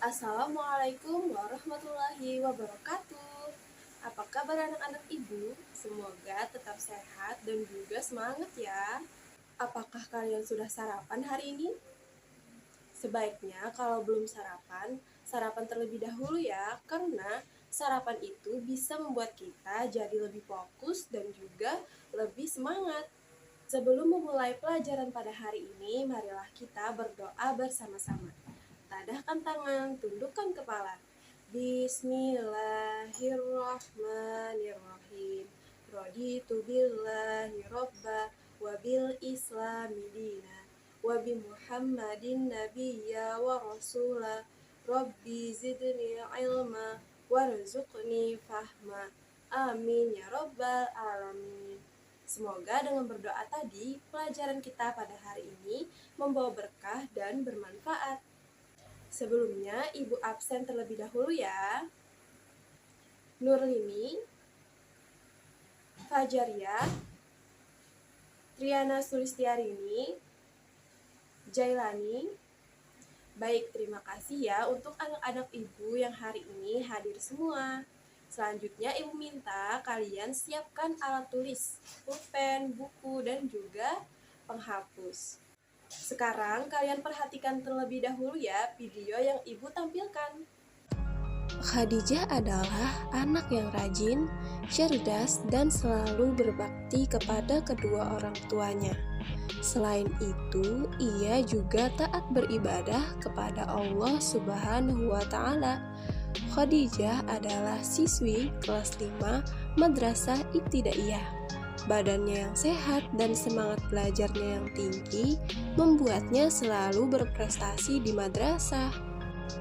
Assalamualaikum warahmatullahi wabarakatuh. Apa kabar anak-anak ibu? Semoga tetap sehat dan juga semangat ya. Apakah kalian sudah sarapan hari ini? Sebaiknya kalau belum sarapan, sarapan terlebih dahulu ya, karena sarapan itu bisa membuat kita jadi lebih fokus dan juga lebih semangat. Sebelum memulai pelajaran pada hari ini, marilah kita berdoa bersama-sama. Tadahkan tangan, tundukkan kepala. Bismillahirrahmanirrahim. Raditu billahi robba wa bil islami dina wa bi muhammadin nabiyya wa rasula. Rabbi zidni ilma warzuqni fahma. Amin ya robbal alamin. Semoga dengan berdoa tadi, pelajaran kita pada hari ini membawa berkah dan bermanfaat. Sebelumnya, Ibu absen terlebih dahulu ya. Nurlini, Fajaria, Triana Sulistiarini, Jailani. Baik, terima kasih ya untuk anak-anak Ibu yang hari ini hadir semua. Selanjutnya Ibu minta kalian siapkan alat tulis, pulpen, buku, dan juga penghapus. Sekarang kalian perhatikan terlebih dahulu ya video yang Ibu tampilkan. Khadijah adalah anak yang rajin, cerdas, dan selalu berbakti kepada kedua orang tuanya. Selain itu, ia juga taat beribadah kepada Allah Subhanahu wa Ta'ala. Khadijah adalah siswi kelas 5 Madrasah Ibtidaiyah. Badannya yang sehat dan semangat belajarnya yang tinggi membuatnya selalu berprestasi di madrasah.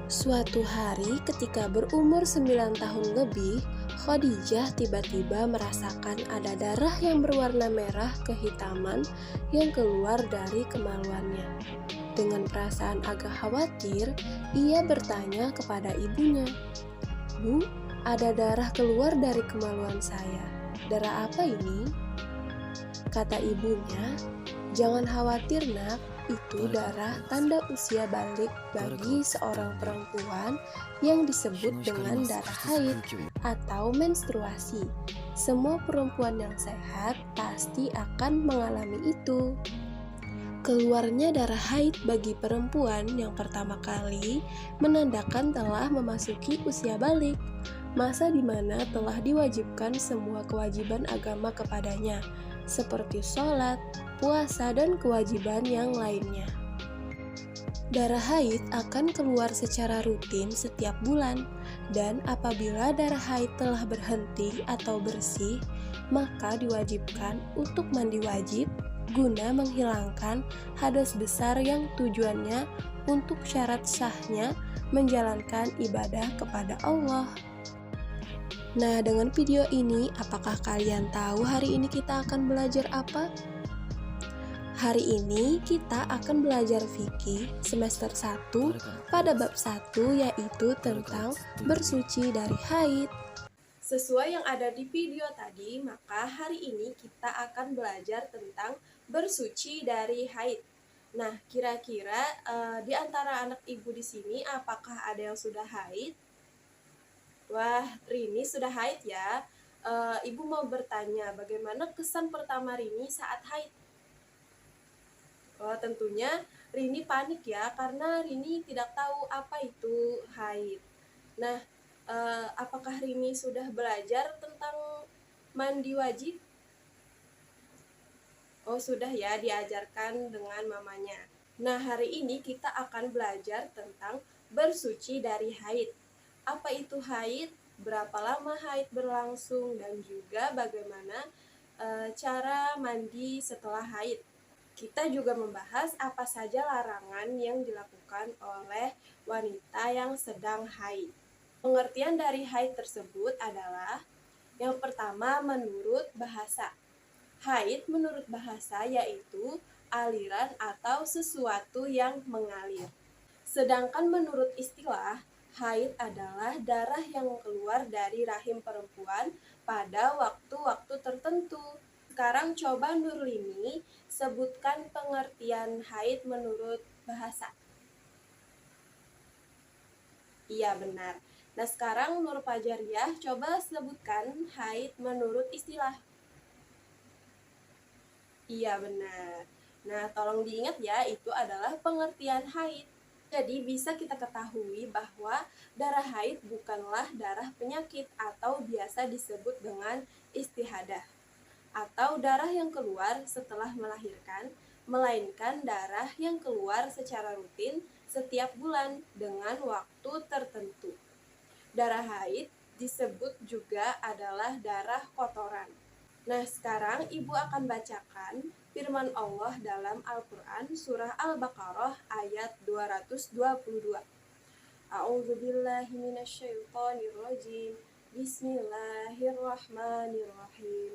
Suatu hari ketika berumur 9 tahun lebih, Khadijah tiba-tiba merasakan ada darah yang berwarna merah kehitaman yang keluar dari kemaluannya. Dengan perasaan agak khawatir, ia bertanya kepada ibunya, "Bu, ada darah keluar dari kemaluan saya. Darah apa ini?" Kata ibunya, "Jangan khawatir nak, itu darah tanda usia balik bagi seorang perempuan yang disebut dengan darah haid atau menstruasi. Semua perempuan yang sehat pasti akan mengalami itu." Keluarnya darah haid bagi perempuan yang pertama kali menandakan telah memasuki usia balik, masa di mana telah diwajibkan semua kewajiban agama kepadanya, seperti sholat, puasa, dan kewajiban yang lainnya. Darah haid akan keluar secara rutin setiap bulan, dan apabila darah haid telah berhenti atau bersih, maka diwajibkan untuk mandi wajib guna menghilangkan hadas besar yang tujuannya untuk syarat sahnya menjalankan ibadah kepada Allah. Nah, dengan video ini, apakah kalian tahu hari ini kita akan belajar apa? Hari ini kita akan belajar fikih semester 1 pada bab 1, yaitu tentang bersuci dari haid. Sesuai yang ada di video tadi, maka hari ini kita akan belajar tentang bersuci dari haid. Nah, kira-kira di antara anak ibu di sini apakah ada yang sudah haid? Wah, Rini sudah haid ya. Ibu mau bertanya, bagaimana kesan pertama Rini saat haid? Oh, tentunya Rini panik ya, karena Rini tidak tahu apa itu haid. Nah, apakah Rini sudah belajar tentang mandi wajib? Oh, sudah ya, diajarkan dengan mamanya. Nah, hari ini kita akan belajar tentang bersuci dari haid. Apa itu haid? Berapa lama haid berlangsung? Dan juga bagaimana cara mandi setelah haid. Kita juga membahas apa saja larangan yang dilakukan oleh wanita yang sedang haid. Pengertian dari haid tersebut adalah yang pertama menurut bahasa. Haid menurut bahasa yaitu aliran atau sesuatu yang mengalir. Sedangkan menurut istilah, haid adalah darah yang keluar dari rahim perempuan pada waktu-waktu tertentu. Sekarang coba Nurlini sebutkan pengertian haid menurut bahasa. Iya benar. Nah sekarang Nur Fajariyah coba sebutkan haid menurut istilah. Iya benar. Nah tolong diingat ya, itu adalah pengertian haid. Jadi bisa kita ketahui bahwa darah haid bukanlah darah penyakit atau biasa disebut dengan istihadah atau darah yang keluar setelah melahirkan, melainkan darah yang keluar secara rutin setiap bulan dengan waktu tertentu. Darah haid disebut juga adalah darah kotoran. Nah, sekarang Ibu akan bacakan firman Allah dalam Al-Quran surah Al-Baqarah ayat 222. A'udzu billahi minasyaitonir rajim. Bismillahirrahmanirrahim.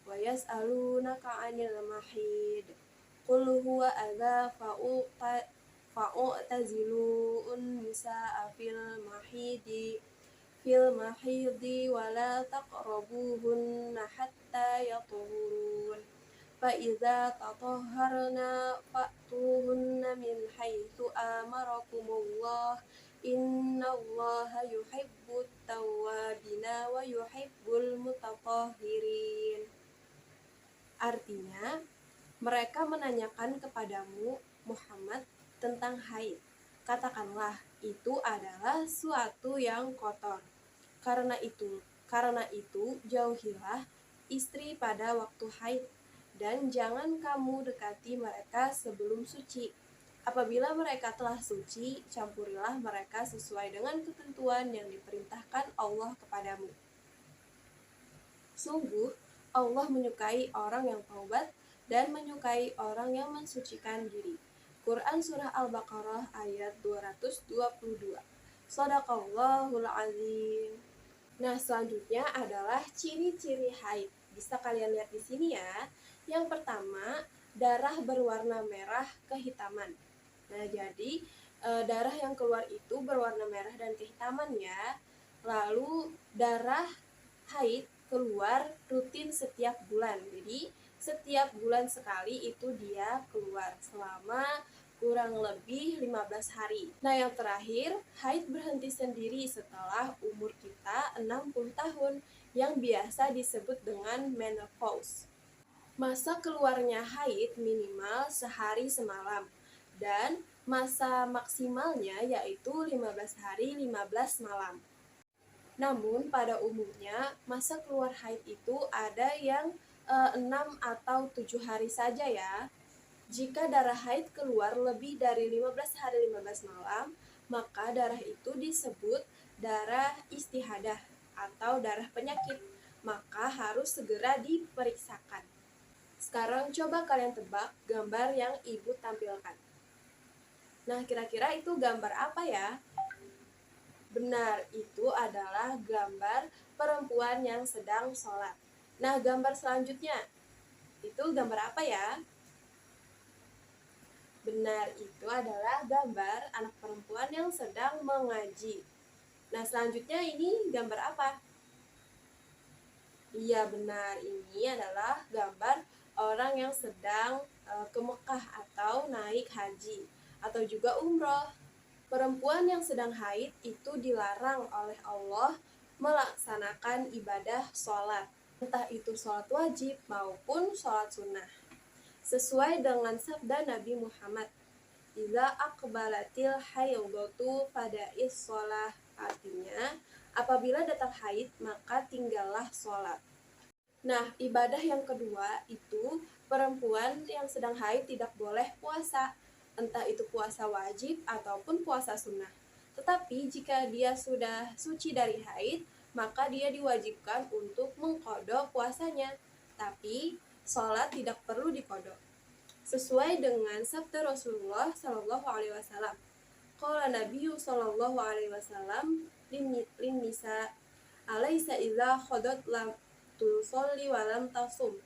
Wa yas'alunaka 'anil mahid. Qul huwa adza fa'taziluun nisaa fil mahidi wa la taqrabuhunna hatta yatahurun. Fa idza tatahharna fa'tuhunna min haitsu amarakumullah. Innallaha yuhibbut tawwabina wa yuhibbul mutatahhirin. Artinya, mereka menanyakan kepadamu Muhammad tentang haid. Katakanlah, itu adalah suatu yang kotor. Karena itu jauhilah istri pada waktu haid dan jangan kamu dekati mereka sebelum suci. Apabila mereka telah suci, campurilah mereka sesuai dengan ketentuan yang diperintahkan Allah kepadamu. Sungguh, Allah menyukai orang yang taubat dan menyukai orang yang mensucikan diri. Quran Surah Al-Baqarah ayat 222. Shadaqallahul Azim. Nah, selanjutnya adalah ciri-ciri haid. Bisa kalian lihat di sini ya. Yang pertama, darah berwarna merah kehitaman. Nah, jadi darah yang keluar itu berwarna merah dan kehitaman ya. Lalu darah haid keluar rutin setiap bulan. Jadi setiap bulan sekali itu dia keluar selama kurang lebih 15 hari. Nah yang terakhir, haid berhenti sendiri setelah umur kita 60 tahun yang biasa disebut dengan menopause. Masa keluarnya haid minimal sehari semalam dan masa maksimalnya yaitu 15 hari 15 malam. Namun pada umumnya masa keluar haid itu ada yang 6 atau 7 hari saja ya. Jika darah haid keluar lebih dari 15 hari 15 malam, maka darah itu disebut darah istihadah atau darah penyakit, maka harus segera diperiksakan. Sekarang coba kalian tebak gambar yang Ibu tampilkan. Nah, kira-kira itu gambar apa ya? Benar, itu adalah gambar perempuan yang sedang sholat. Nah, gambar selanjutnya, itu gambar apa ya? Benar, itu adalah gambar anak perempuan yang sedang mengaji. Nah, selanjutnya ini gambar apa? Iya, benar, ini adalah gambar orang yang sedang ke Mekah atau naik haji atau juga umroh. Perempuan yang sedang haid itu dilarang oleh Allah melaksanakan ibadah sholat, entah itu sholat wajib maupun sholat sunnah. Sesuai dengan sabda Nabi Muhammad, "Idza aqbalatil haidatu fada'is sholah", artinya, apabila datang haid maka tinggallah sholat. Nah, ibadah yang kedua itu perempuan yang sedang haid tidak boleh puasa, entah itu puasa wajib ataupun puasa sunnah. Tetapi jika dia sudah suci dari haid, maka dia diwajibkan untuk mengqadha puasanya. Tapi sholat tidak perlu diqadha. Sesuai dengan sabda Rasulullah SAW. Qala Nabiyyu sallallahu alaihi wasallam lin nisa alaysa idza khadat lam tusolli wa lam tasum.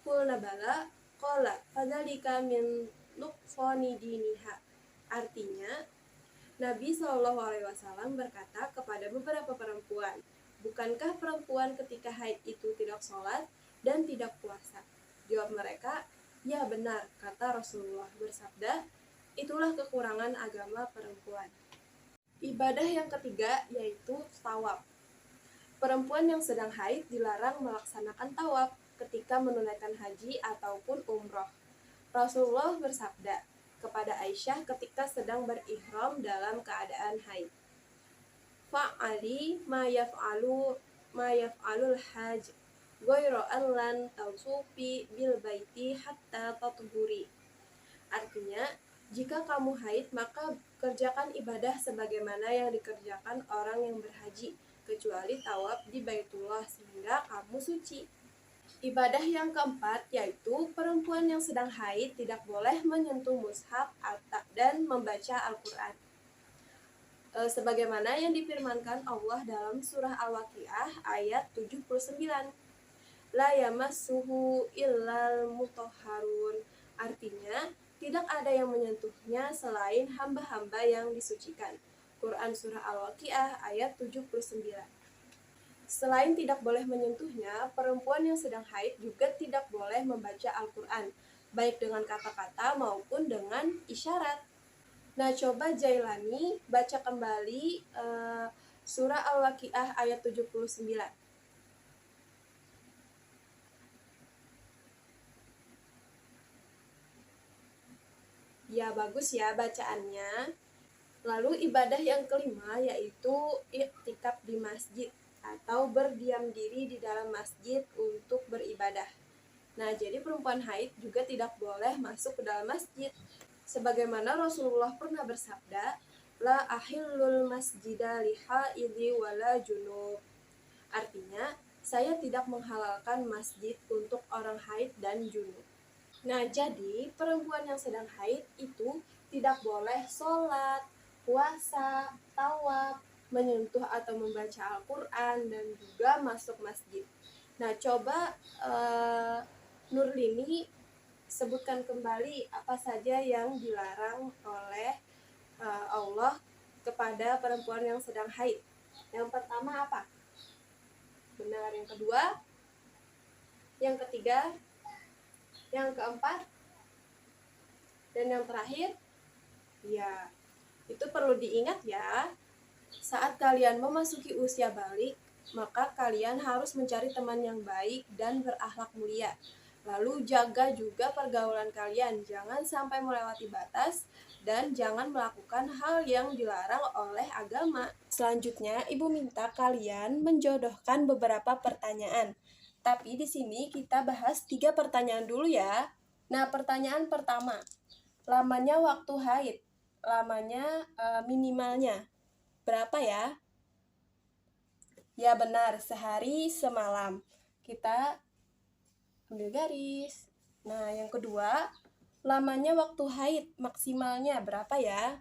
Qulna bala, qala fadzalika min nuqsani diniha. Artinya, Nabi SAW berkata kepada beberapa perempuan, "Bukankah perempuan ketika haid itu tidak sholat dan tidak puasa?" Jawab mereka, "Ya benar," kata Rasulullah bersabda, "Itulah kekurangan agama perempuan." Ibadah yang ketiga yaitu tawaf. Perempuan yang sedang haid dilarang melaksanakan tawaf ketika menunaikan haji ataupun umroh. Rasulullah bersabda kepada Aisyah ketika sedang berihram dalam keadaan haid, Fa'ali ma yaf'alul hajj ghayra an lan tausufi bil baiti hatta tatahuri. Artinya, jika kamu haid, maka kerjakan ibadah sebagaimana yang dikerjakan orang yang berhaji, kecuali tawaf di Baitullah sehingga kamu suci. Ibadah yang keempat yaitu perempuan yang sedang haid tidak boleh menyentuh mushaf dan membaca Al-Quran. Sebagaimana yang difirmankan Allah dalam surah Al-Waqiah ayat 79. La yamassuhu illal mutahharun. Artinya, tidak ada yang menyentuhnya selain hamba-hamba yang disucikan. Quran surah Al-Waqiah ayat 79. Selain tidak boleh menyentuhnya, perempuan yang sedang haid juga tidak boleh membaca Al-Quran, baik dengan kata-kata maupun dengan isyarat. Nah, coba Jailani baca kembali surah Al-Waqiah ayat 79. Ya, bagus ya bacaannya. Lalu ibadah yang kelima yaitu iktikaf di masjid atau berdiam diri di dalam masjid untuk beribadah. Nah, jadi perempuan haid juga tidak boleh masuk ke dalam masjid. Sebagaimana Rasulullah pernah bersabda, La ahillul masjida lihaidhi wala junub. Artinya, saya tidak menghalalkan masjid untuk orang haid dan junub. Nah, jadi perempuan yang sedang haid itu tidak boleh sholat, puasa, tawaf, menyentuh atau membaca Al-Quran, dan juga masuk masjid. Nah, coba Nurlini sebutkan kembali apa saja yang dilarang oleh Allah kepada perempuan yang sedang haid. Yang pertama apa? Benar. Yang kedua? Yang ketiga? Yang keempat? Dan yang terakhir? Ya, itu perlu diingat ya. Saat kalian memasuki usia balik, maka kalian harus mencari teman yang baik dan berakhlak mulia. Lalu jaga juga pergaulan kalian, jangan sampai melewati batas dan jangan melakukan hal yang dilarang oleh agama. Selanjutnya, Ibu minta kalian menjodohkan beberapa pertanyaan. Tapi di sini kita bahas 3 pertanyaan dulu ya. Nah, pertanyaan pertama, lamanya waktu haid, lamanya minimalnya berapa ya? Ya benar, sehari semalam. Kita ambil garis. Nah, yang kedua, lamanya waktu haid maksimalnya berapa ya?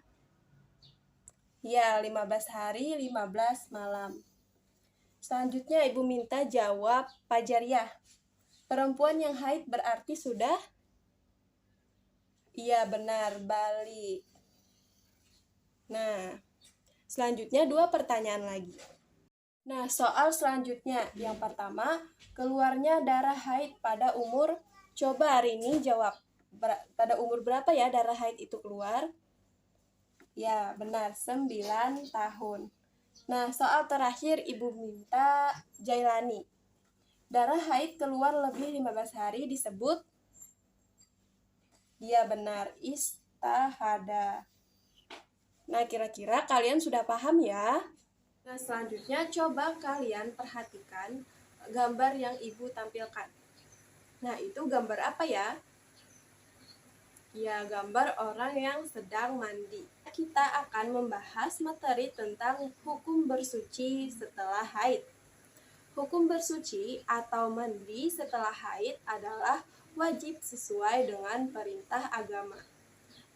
Ya, 15 hari, 15 malam. Selanjutnya Ibu minta jawab Pajariah. Perempuan yang haid berarti sudah? Iya, benar, balik. Nah, selanjutnya 2 pertanyaan lagi. Nah, soal selanjutnya, yang pertama, keluarnya darah haid pada umur, coba hari ini jawab, pada umur berapa ya darah haid itu keluar? Ya, benar, 9 tahun. Nah, soal terakhir Ibu minta Jailani. Darah haid keluar lebih 15 hari disebut? Ya, benar, istahada. Nah, kira-kira kalian sudah paham ya? Nah, selanjutnya coba kalian perhatikan gambar yang Ibu tampilkan. Nah, itu gambar apa ya? Ya, gambar orang yang sedang mandi. Kita akan membahas materi tentang hukum bersuci setelah haid. Hukum bersuci atau mandi setelah haid adalah wajib sesuai dengan perintah agama.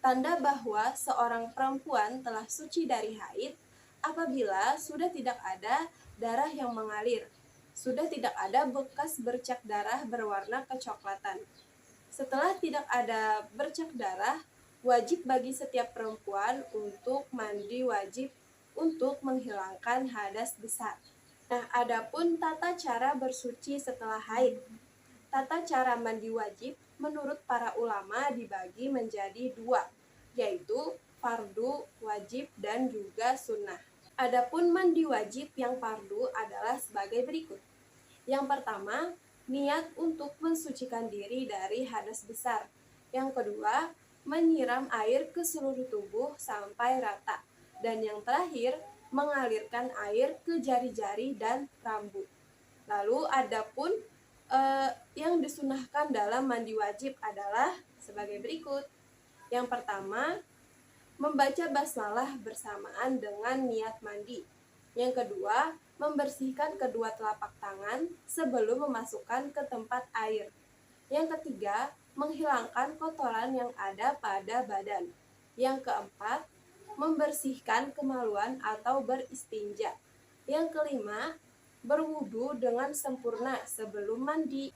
Tanda bahwa seorang perempuan telah suci dari haid apabila sudah tidak ada darah yang mengalir, sudah tidak ada bekas bercak darah berwarna kecoklatan. Setelah tidak ada bercak darah, wajib bagi setiap perempuan untuk mandi wajib untuk menghilangkan hadas besar. Nah, adapun tata cara bersuci setelah haid. Tata cara mandi wajib menurut para ulama dibagi menjadi 2, yaitu fardu wajib dan juga sunnah. Adapun mandi wajib yang fardu adalah sebagai berikut. Yang pertama, niat untuk mensucikan diri dari hadas besar. Yang kedua, menyiram air ke seluruh tubuh sampai rata. Dan yang terakhir, mengalirkan air ke jari-jari dan rambut. Lalu adapun yang disunahkan dalam mandi wajib adalah sebagai berikut. Yang pertama, membaca basmalah bersamaan dengan niat mandi. Yang kedua, membersihkan kedua telapak tangan sebelum memasukkan ke tempat air. Yang ketiga, menghilangkan kotoran yang ada pada badan. Yang keempat, membersihkan kemaluan atau beristinja. Yang kelima, berwudu dengan sempurna sebelum mandi.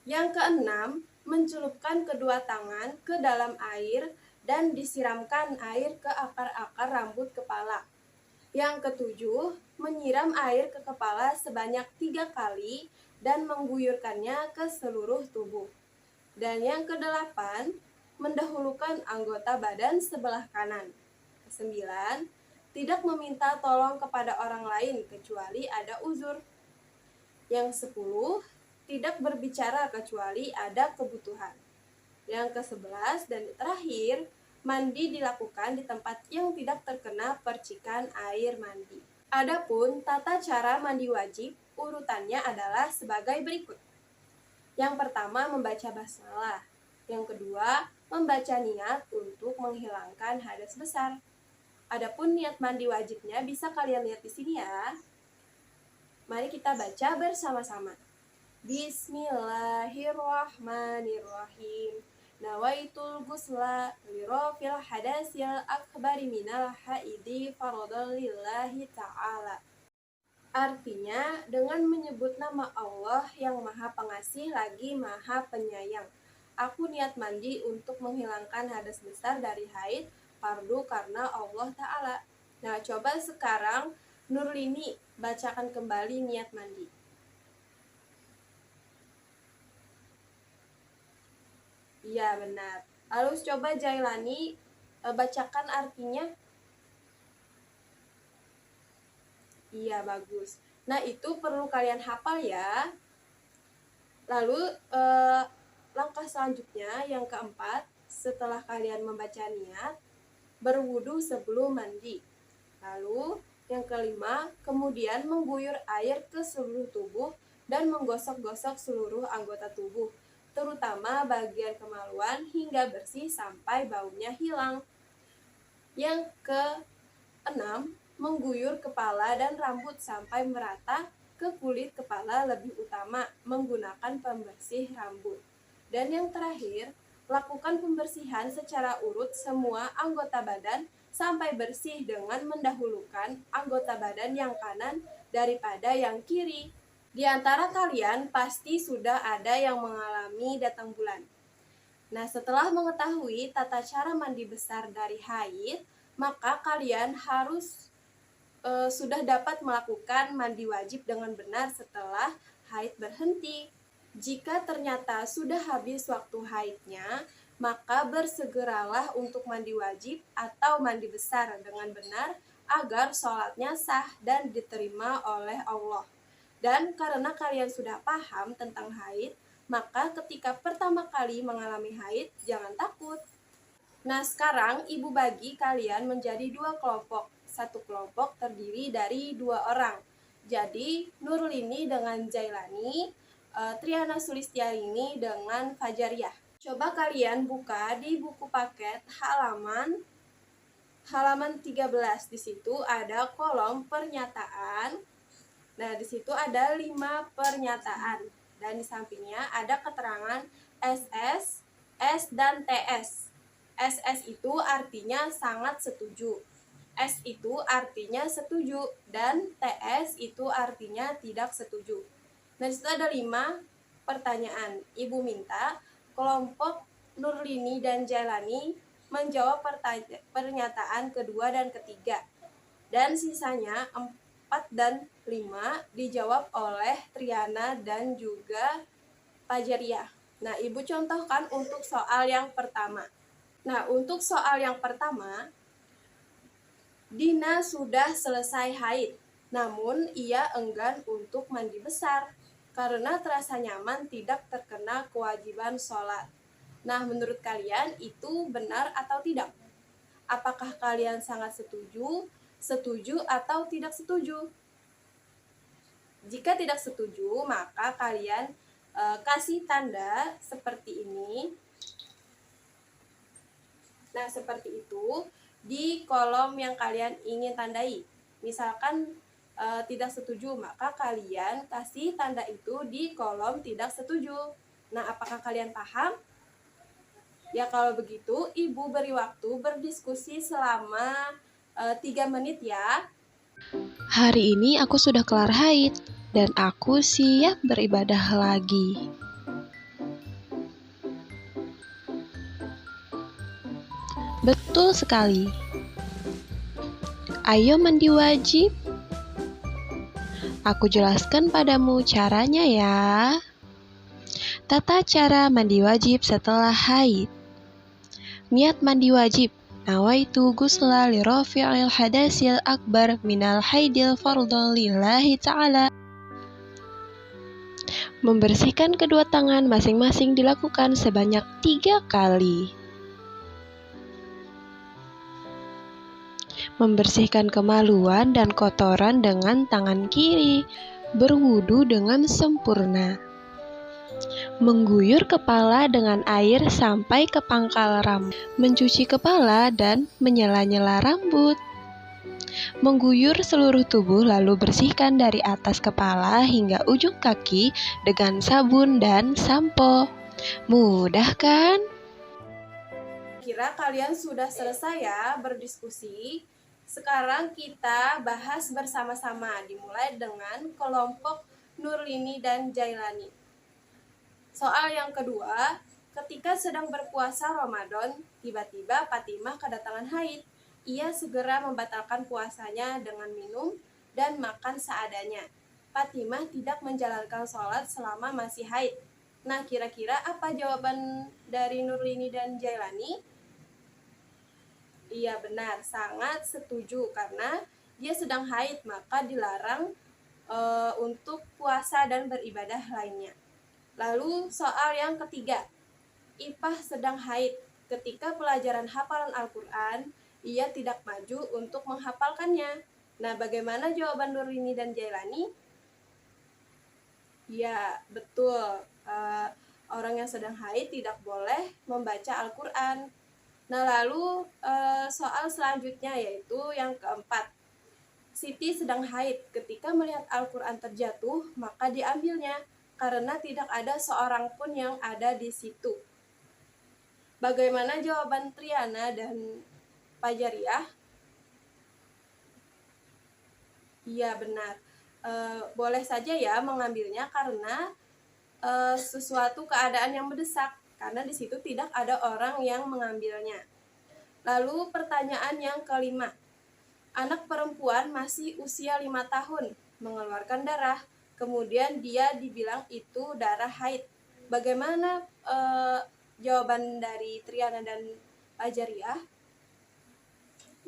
Yang keenam, mencelupkan kedua tangan ke dalam air dan disiramkan air ke akar-akar rambut kepala. Yang ketujuh, menyiram air ke kepala sebanyak 3 kali dan mengguyurkannya ke seluruh tubuh. Dan yang kedelapan, mendahulukan anggota badan sebelah kanan. Kesembilan, tidak meminta tolong kepada orang lain kecuali ada uzur. Yang 10, tidak berbicara kecuali ada kebutuhan. Yang ke-11 dan terakhir, mandi dilakukan di tempat yang tidak terkena percikan air mandi. Adapun tata cara mandi wajib, urutannya adalah sebagai berikut. Yang pertama, membaca basmalah. Yang kedua, membaca niat untuk menghilangkan hadas besar. Adapun niat mandi wajibnya bisa kalian lihat di sini ya. Mari kita baca bersama-sama. Bismillahirrahmanirrahim. Nawaitul gusla lirafil hadasil akbari minal haidi faradan lillahi ta'ala. Artinya, dengan menyebut nama Allah yang Maha Pengasih lagi Maha Penyayang, aku niat mandi untuk menghilangkan hadas besar dari haid fardu karena Allah Ta'ala. Nah, coba sekarang Nurlini bacakan kembali niat mandi. Iya, benar. Lalu coba Jailani bacakan artinya. Iya, bagus. Nah, itu perlu kalian hafal ya. Lalu langkah selanjutnya yang keempat, setelah kalian membaca niat, berwudu sebelum mandi. Lalu yang kelima, kemudian mengguyur air ke seluruh tubuh dan menggosok-gosok seluruh anggota tubuh, terutama bagian kemaluan hingga bersih sampai baunya hilang. Yang keenam, mengguyur kepala dan rambut sampai merata ke kulit kepala lebih utama menggunakan pembersih rambut. Dan yang terakhir, lakukan pembersihan secara urut semua anggota badan sampai bersih dengan mendahulukan anggota badan yang kanan daripada yang kiri. Di antara kalian pasti sudah ada yang mengalami datang bulan. Nah, setelah mengetahui tata cara mandi besar dari haid, maka kalian harus sudah dapat melakukan mandi wajib dengan benar setelah haid berhenti. Jika ternyata sudah habis waktu haidnya, maka bersegeralah untuk mandi wajib atau mandi besar dengan benar agar sholatnya sah dan diterima oleh Allah. Dan karena kalian sudah paham tentang haid, maka ketika pertama kali mengalami haid, jangan takut. Nah, sekarang ibu bagi kalian menjadi 2 kelompok. Satu kelompok terdiri dari 2 orang. Jadi, Nurlini dengan Jailani, Triana Sulistiarini dengan Fajariyah. Coba kalian buka di buku paket halaman 13. Di situ ada kolom pernyataan. Nah, di situ ada 5 pernyataan dan di sampingnya ada keterangan SS, S dan TS. SS itu artinya sangat setuju. S itu artinya setuju dan TS itu artinya tidak setuju. Nah, di situ ada 5 pertanyaan. Ibu minta kelompok Nurlini dan Jailani menjawab pernyataan kedua dan ketiga. Dan sisanya 4 dan 5 dijawab oleh Triana dan juga Fajariyah. Nah, Ibu contohkan untuk soal yang pertama. Nah, untuk soal yang pertama, Dina sudah selesai haid, namun ia enggan untuk mandi besar karena terasa nyaman tidak terkena kewajiban sholat. Nah, menurut kalian itu benar atau tidak? Apakah kalian sangat setuju, setuju atau tidak setuju? Jika tidak setuju, maka kalian kasih tanda seperti ini. Nah, seperti itu di kolom yang kalian ingin tandai. Misalkan tidak setuju, maka kalian kasih tanda itu di kolom tidak setuju. Nah, apakah kalian paham? Ya, kalau begitu, Ibu beri waktu berdiskusi selama 3 menit ya. Hari ini aku sudah kelar haid dan aku siap beribadah lagi. Betul sekali. Ayo mandi wajib. Aku jelaskan padamu caranya ya. Tata cara mandi wajib setelah haid. Niat mandi wajib. Nawaitu gusla li rafi'il hadasil akbar minal haidil fardhu lillahi ta'ala. Membersihkan kedua tangan masing-masing dilakukan sebanyak 3 kali. Membersihkan kemaluan dan kotoran dengan tangan kiri. Berwudu dengan sempurna. Mengguyur kepala dengan air sampai ke pangkal rambut. Mencuci kepala dan menyela-nyela rambut. Mengguyur seluruh tubuh lalu bersihkan dari atas kepala hingga ujung kaki dengan sabun dan sampo. Mudah kan? Kira kalian sudah selesai ya berdiskusi. Sekarang kita bahas bersama-sama, dimulai dengan kelompok Nurlini dan Jailani. Soal yang kedua, ketika sedang berpuasa Ramadan, tiba-tiba Fatimah kedatangan haid. Ia segera membatalkan puasanya dengan minum dan makan seadanya. Fatimah tidak menjalankan sholat selama masih haid. Nah, kira-kira apa jawaban dari Nurlini dan Jailani? Iya, benar, sangat setuju karena dia sedang haid, maka dilarang untuk puasa dan beribadah lainnya. Lalu soal yang ketiga, Ipah sedang haid. Ketika pelajaran hafalan Al-Quran, ia tidak maju untuk menghafalkannya. Nah, bagaimana jawaban Nurlini dan Jailani? Ya, betul. Orang yang sedang haid tidak boleh membaca Al-Quran. Nah, lalu soal selanjutnya yaitu yang keempat. Siti sedang haid. Ketika melihat Al-Quran terjatuh, maka diambilnya karena tidak ada seorang pun yang ada di situ. Bagaimana jawaban Triana dan Fajariah? Iya, benar. Boleh saja ya mengambilnya karena sesuatu keadaan yang mendesak, karena di situ tidak ada orang yang mengambilnya. Lalu pertanyaan yang kelima. Anak perempuan masih usia 5 tahun, mengeluarkan darah. Kemudian dia dibilang itu darah haid. Bagaimana jawaban dari Triana dan Fajariah?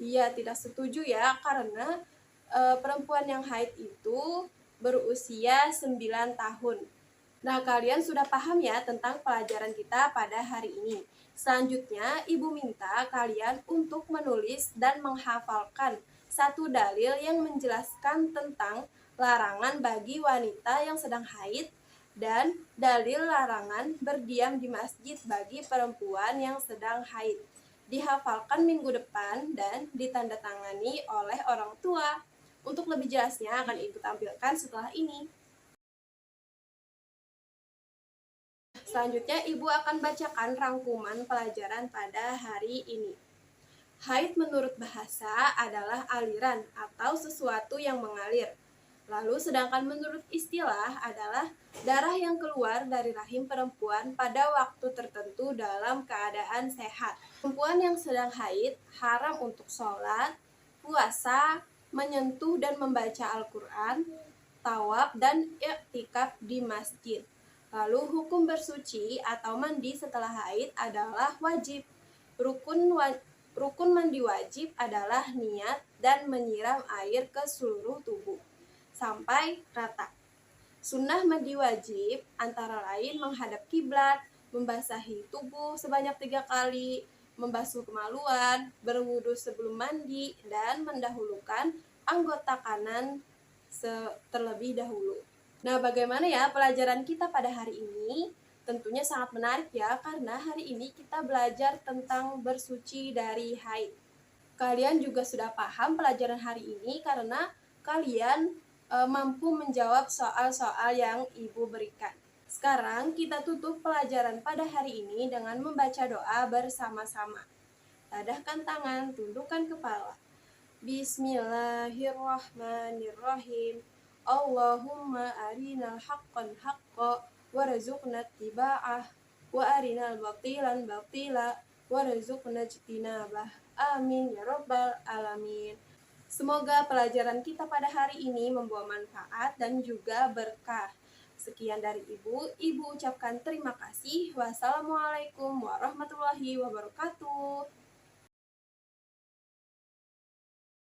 Iya, tidak setuju ya, karena perempuan yang haid itu berusia 9 tahun. Nah, kalian sudah paham ya tentang pelajaran kita pada hari ini. Selanjutnya, Ibu minta kalian untuk menulis dan menghafalkan satu dalil yang menjelaskan tentang larangan bagi wanita yang sedang haid dan dalil larangan berdiam di masjid bagi perempuan yang sedang haid. Dihafalkan minggu depan dan ditandatangani oleh orang tua. Untuk lebih jelasnya akan Ibu tampilkan setelah ini. Selanjutnya, Ibu akan bacakan rangkuman pelajaran pada hari ini. Haid menurut bahasa adalah aliran atau sesuatu yang mengalir. Lalu sedangkan menurut istilah adalah darah yang keluar dari rahim perempuan pada waktu tertentu dalam keadaan sehat. Perempuan yang sedang haid haram untuk sholat, puasa, menyentuh dan membaca Al-Quran, tawaf, dan i'tikaf di masjid. Lalu hukum bersuci atau mandi setelah haid adalah wajib. Rukun mandi wajib adalah niat dan menyiram air ke seluruh tubuh sampai rata. Sunnah mandi wajib antara lain menghadap kiblat, membasahi tubuh sebanyak 3 kali, membasuh kemaluan, berwudu sebelum mandi, dan mendahulukan anggota kanan terlebih dahulu. Nah, bagaimana ya pelajaran kita pada hari ini? Tentunya sangat menarik ya, karena hari ini kita belajar tentang bersuci dari haid. Kalian juga sudah paham pelajaran hari ini karena kalian mampu menjawab soal-soal yang Ibu berikan. Sekarang kita tutup pelajaran pada hari ini dengan membaca doa bersama-sama. Tadahkan tangan, tundukkan kepala. Bismillahirrahmanirrahim. Allahumma arinal haqqan haqqa warzuqna ittiba'ah wa arinal batilan batila warzuqna ijtinabah. Amin ya rabbal alamin. Semoga pelajaran kita pada hari ini membawa manfaat dan juga berkah. Sekian dari Ibu ucapkan terima kasih. Wassalamualaikum warahmatullahi wabarakatuh.